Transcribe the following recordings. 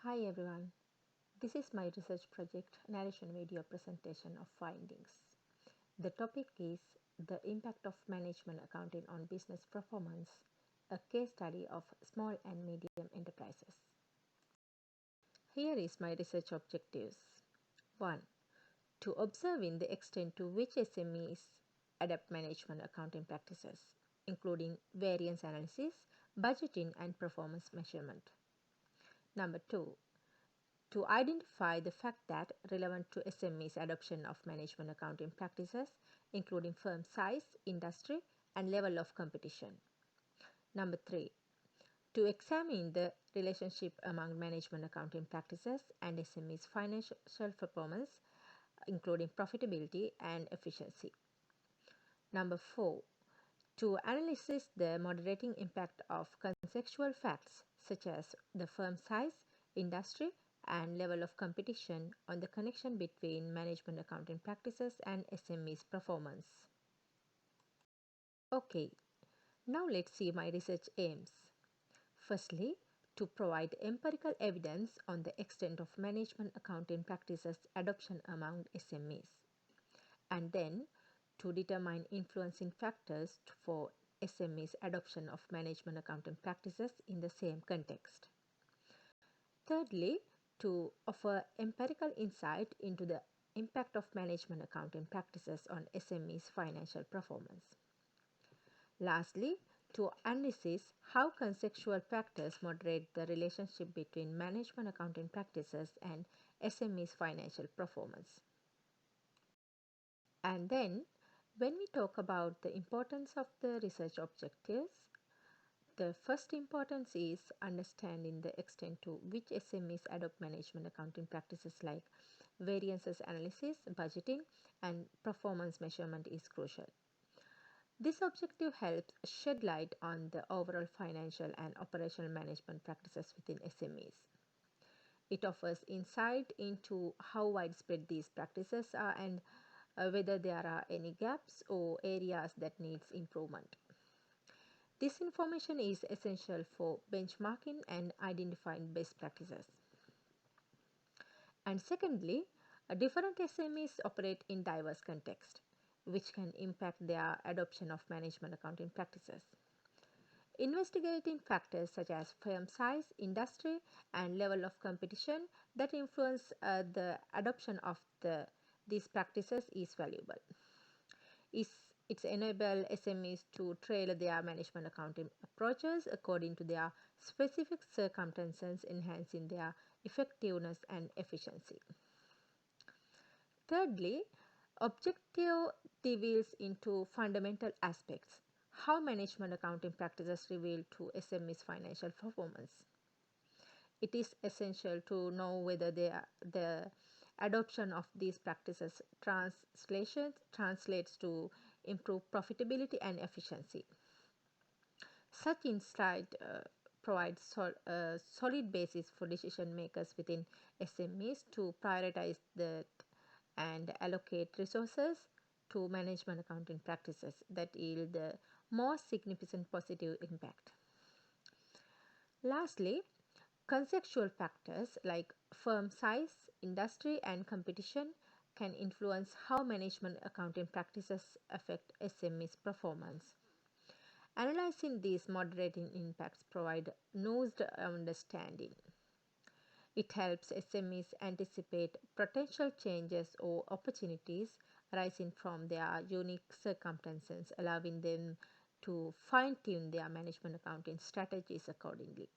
Hi everyone, this is my research project narration video presentation of findings. The topic is the impact of management accounting on business performance, a case study of small and medium enterprises. Here is my research objectives. 1. To observe in the extent to which SMEs adapt management accounting practices, including variance analysis, budgeting and performance measurement. Number 2. To identify the fact that relevant to SMEs adoption of management accounting practices, including firm size, industry, and level of competition. Number 3. To examine the relationship among management accounting practices and SMEs financial performance, including profitability and efficiency. Number 4. To analyze the moderating impact of contextual facts such as the firm size, industry, and level of competition on the connection between management accounting practices and SMEs performance. Okay, now let's see my research aims. Firstly, to provide empirical evidence on the extent of management accounting practices adoption among SMEs, and then to determine influencing factors for SMEs adoption of management accounting practices in the same context. Thirdly, to offer empirical insight into the impact of management accounting practices on SMEs' financial performance. Lastly, to analyze how contextual factors moderate the relationship between management accounting practices and SMEs' financial performance. And then, when we talk about the importance of the research objectives, the first importance is understanding the extent to which SMEs adopt management accounting practices like variances analysis, budgeting, and performance measurement is crucial. This objective helps shed light on the overall financial and operational management practices within SMEs. It offers insight into how widespread these practices are and whether there are any gaps or areas that needs improvement. This information is essential for benchmarking and identifying best practices. And secondly, different SMEs operate in diverse contexts, which can impact their adoption of management accounting practices. Investigating factors such as firm size, industry, and level of competition that influence the adoption of these practices is valuable. It enables SMEs to tailor their management accounting approaches according to their specific circumstances, enhancing their effectiveness and efficiency. Thirdly, objective delves into fundamental aspects how management accounting practices reveal to SMEs' financial performance. It is essential to know whether the adoption of these practices translates to improved profitability and efficiency. Such insight provides a solid basis for decision makers within SMEs to prioritize and allocate resources to management accounting practices that yield the most significant positive impact. Lastly, contextual factors like firm size, industry, and competition can influence how management accounting practices affect SMEs' performance. Analyzing these moderating impacts provide nuanced understanding. It helps SMEs anticipate potential changes or opportunities arising from their unique circumstances, allowing them to fine-tune their management accounting strategies accordingly.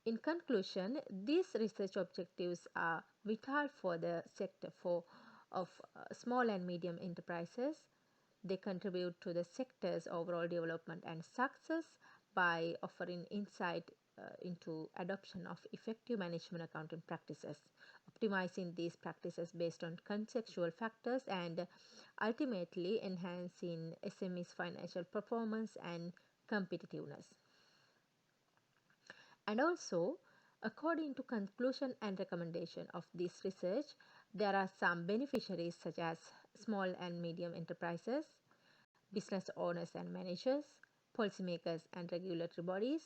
In conclusion, these research objectives are vital for the sector of small and medium enterprises. They contribute to the sector's overall development and success by offering insight into adoption of effective management accounting practices, optimizing these practices based on contextual factors, and ultimately enhancing SME's financial performance and competitiveness. And also, according to conclusion and recommendation of this research, there are some beneficiaries such as small and medium enterprises, business owners and managers, policymakers and regulatory bodies,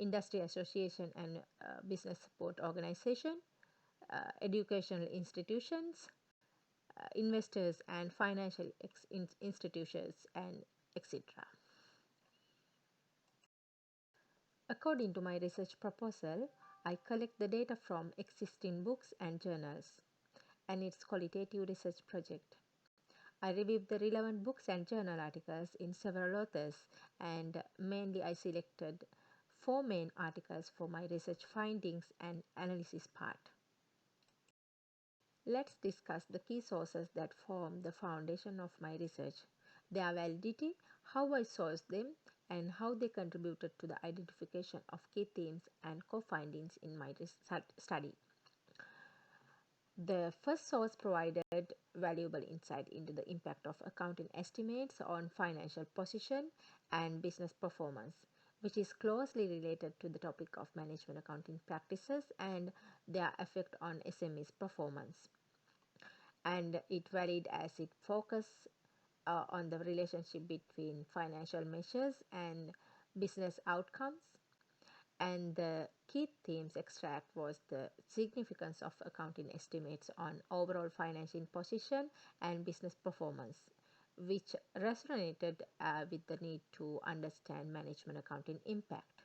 industry association and business support organization, educational institutions, investors and financial institutions, and etc. According to my research proposal, I collect the data from existing books and journals, and its qualitative research project. I reviewed the relevant books and journal articles in several authors, and mainly I selected four main articles for my research findings and analysis part. Let's discuss the key sources that form the foundation of my research, their validity, how I sourced them, and how they contributed to the identification of key themes and co-findings in my study. The first source provided valuable insight into the impact of accounting estimates on financial position and business performance, which is closely related to the topic of management accounting practices and their effect on SME's performance. And it varied as it focused on the relationship between financial measures and business outcomes. And the key themes extract was the significance of accounting estimates on overall financial position and business performance, which resonated with the need to understand management accounting impact.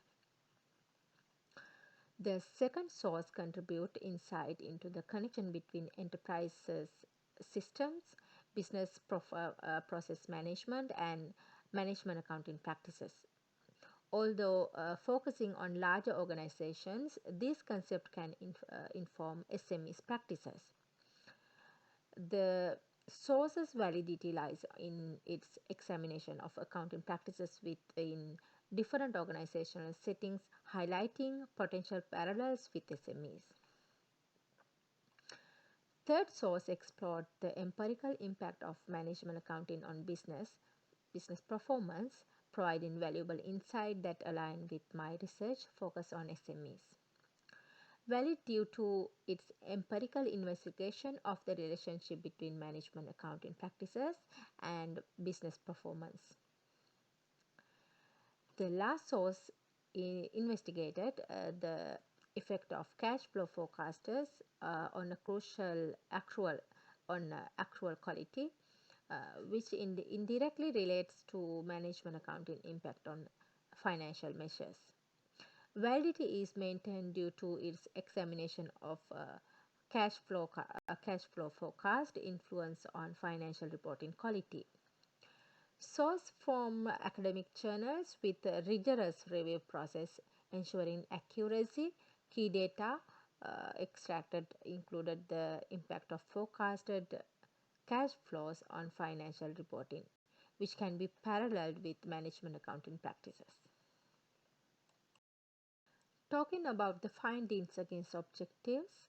The second source contribute insight into the connection between enterprises systems, process management, and management accounting practices. Although focusing on larger organizations, this concept can inform SMEs practices. The source's validity lies in its examination of accounting practices within different organizational settings, highlighting potential parallels with SMEs. Third source explored the empirical impact of management accounting on business performance, providing valuable insight that align with my research focus on SMEs. Valid due to its empirical investigation of the relationship between management accounting practices and business performance. The last source investigated the effect of cash flow forecasters on a crucial accrual actual quality, which indirectly relates to management accounting impact on financial measures. Validity is maintained due to its examination of cash flow forecast influence on financial reporting quality. Source from academic journals with a rigorous review process ensuring accuracy. Key data extracted included the impact of forecasted cash flows on financial reporting, which can be paralleled with management accounting practices. Talking about the findings against objectives,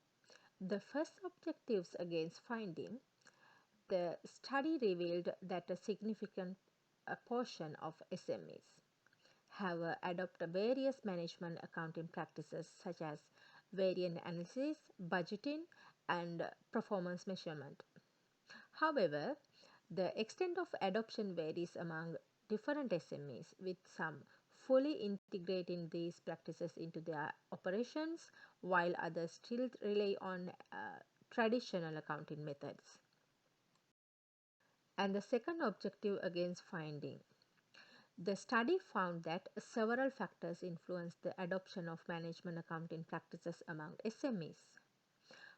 the first objectives against finding, the study revealed that a significant portion of SMEs have adopted various management accounting practices such as variance analysis, budgeting, and performance measurement. However, the extent of adoption varies among different SMEs, with some fully integrating these practices into their operations, while others still rely on traditional accounting methods. And the second objective against finding. The study found that several factors influence the adoption of management accounting practices among SMEs.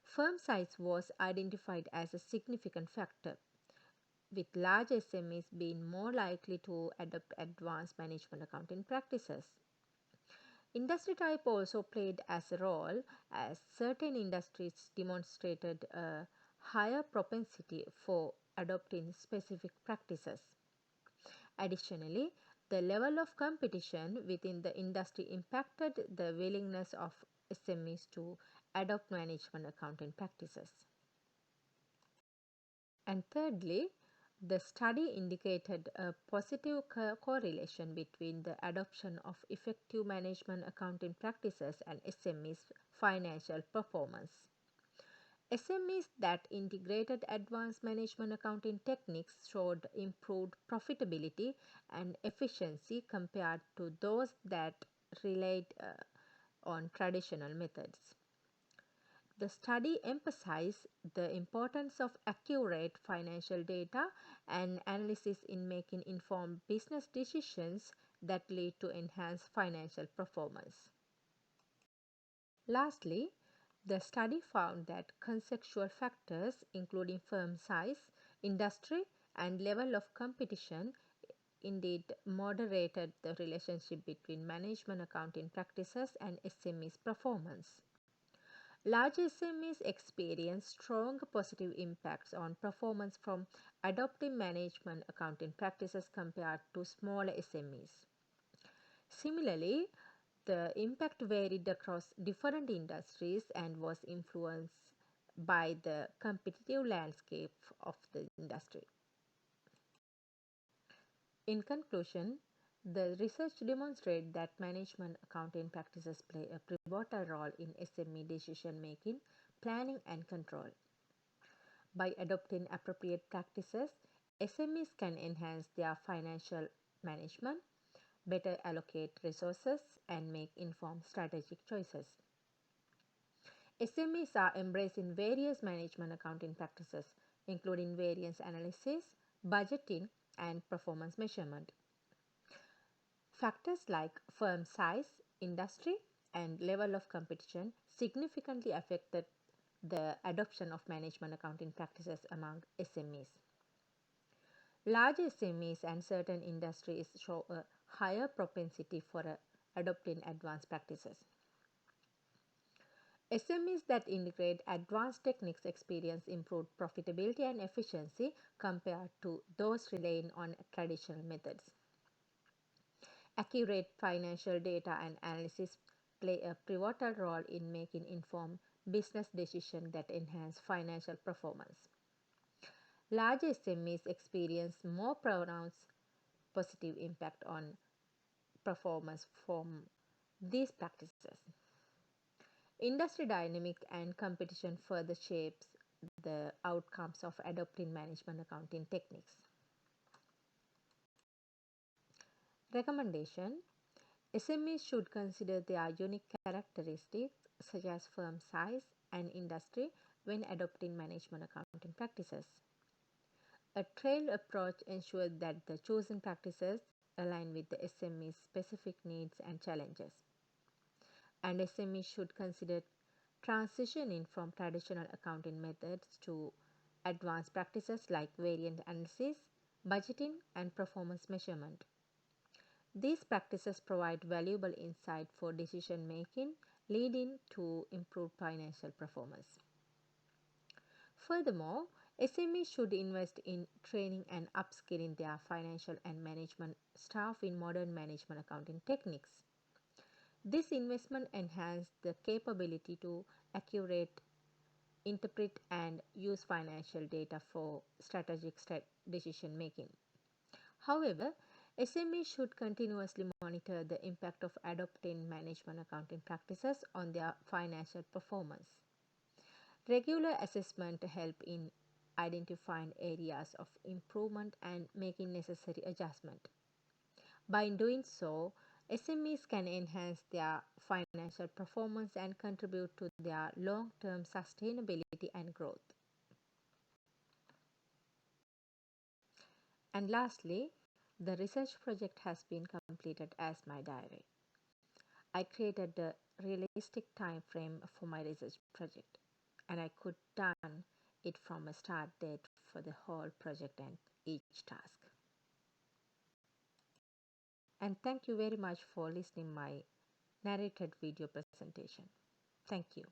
Firm size was identified as a significant factor, with large SMEs being more likely to adopt advanced management accounting practices. Industry type also played as a role, as certain industries demonstrated a higher propensity for adopting specific practices. Additionally, the level of competition within the industry impacted the willingness of SMEs to adopt management accounting practices. And thirdly, the study indicated a positive correlation between the adoption of effective management accounting practices and SMEs' financial performance. SMEs that integrated advanced management accounting techniques showed improved profitability and efficiency compared to those that relied on traditional methods. The study emphasized the importance of accurate financial data and analysis in making informed business decisions that lead to enhanced financial performance. Lastly, the study found that contextual factors, including firm size, industry, and level of competition, indeed moderated the relationship between management accounting practices and SMEs' performance. Large SMEs experience strong positive impacts on performance from adopting management accounting practices compared to smaller SMEs. Similarly, the impact varied across different industries and was influenced by the competitive landscape of the industry. In conclusion, the research demonstrates that management accounting practices play a pivotal role in SME decision making, planning, and control. By adopting appropriate practices, SMEs can enhance their financial management, better allocate resources, and make informed strategic choices. SMEs are embracing various management accounting practices, including variance analysis, budgeting, and performance measurement. Factors like firm size, industry, and level of competition significantly affected the adoption of management accounting practices among SMEs. Large SMEs and certain industries show a higher propensity for adopting advanced practices. SMEs that integrate advanced techniques experience improved profitability and efficiency compared to those relying on traditional methods. Accurate financial data and analysis play a pivotal role in making informed business decisions that enhance financial performance. Large SMEs experience more pronounced positive impact on performance from these practices. Industry dynamic and competition further shapes the outcomes of adopting management accounting techniques. Recommendation: SMEs should consider their unique characteristics such as firm size and industry when adopting management accounting practices. A trailed approach ensures that the chosen practices align with the SME's specific needs and challenges. And SMEs should consider transitioning from traditional accounting methods to advanced practices like variance analysis, budgeting, and performance measurement. These practices provide valuable insight for decision making, leading to improved financial performance. Furthermore, SMEs should invest in training and upskilling their financial and management staff in modern management accounting techniques. This investment enhances the capability to accurate, interpret, and use financial data for strategic decision making. However, SMEs should continuously monitor the impact of adopting management accounting practices on their financial performance. Regular assessment help in identifying areas of improvement and making necessary adjustment. By doing so, SMEs can enhance their financial performance and contribute to their long-term sustainability and growth. And lastly, the research project has been completed as my diary. I created a realistic time frame for my research project, and I could turn it from a start date for the whole project and each task. And thank you very much for listening my narrated video presentation. Thank you.